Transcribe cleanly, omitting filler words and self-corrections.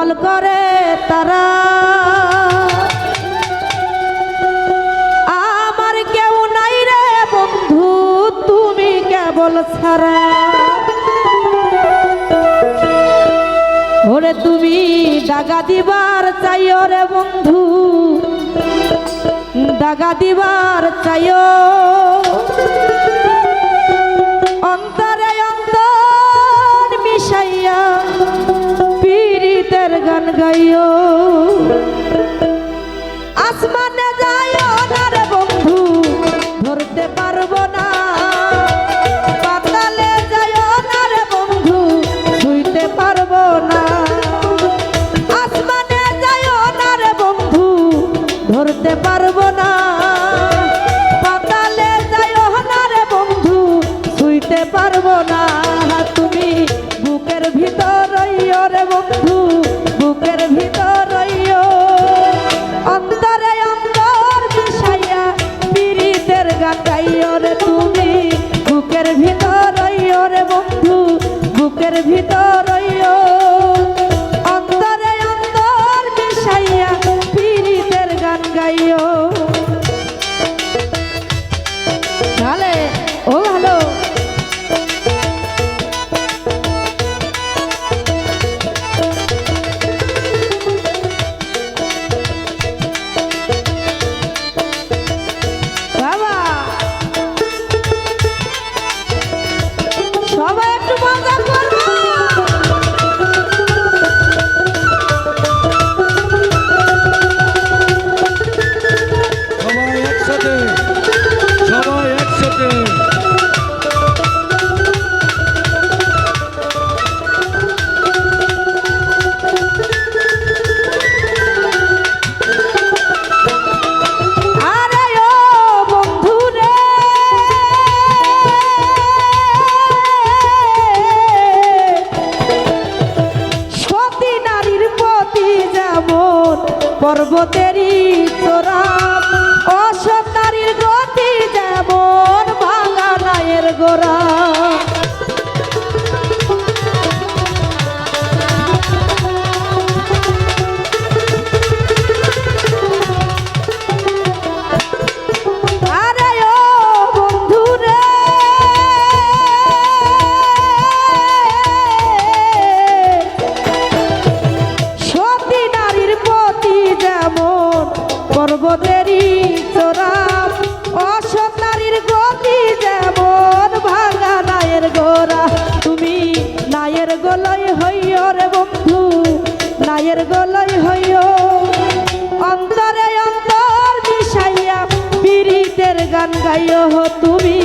পাগল করে তারা। আমার কেউ নাই রে বন্ধু তুমি কেবল ছাড়া। ওরে তুমি দাগা দিবার চাইও রে বন্ধু, দাগা দিবার চাইও। অন্তরে অন্তর মিশাইয়া পীড়িতের গান গাইও। আসমানে যাইও না রে বন্ধু ধরতে পারবো না। পাতালে যাইও না রে বন্ধু ছুঁইতে পারবো না। আসমানে যাইও না রে বন্ধু ধরতে পারবো না। পাতালে যাইও না রে বন্ধু ছুঁইতে পারবো না। তুমি বুকের ভিতর রইও রে বন্ধু, বুকের ভিতর রইও। অন্তরে অন্তর মিশাইয়া পীড়িতের গান গাইও রে। তুমি বুকের ভিতর রইও রে বন্ধু, বুকের ভিতর রইও। অন্তরে অন্তর মিশাইয়া পীড়িতের গান গাইও। ভালো ও ভালো। সবাই একটু মজা করবো। সবাই একসাথে, সবাই একসাথে। আরে ও বন্ধু রে সতী নারীর প্রতি যেমন পর্বতেরই চোরা, অসৎ নারীর গতি যেমন ভাঙা নায়ের গোড়া। আরে ও বন্ধু রে সতী নারীর প্রতি যেমন পর্বতেরই চোরা, অসৎ নারীর গতি যেমন ভাঙা নায়ের গোড়া। তুমি নায়ের গলয় হইও রে বন্ধু, নায়ের গলয় হইও। অন্তরে অন্তর মিশাইয়া পীড়িতের গান গাইও। তুমি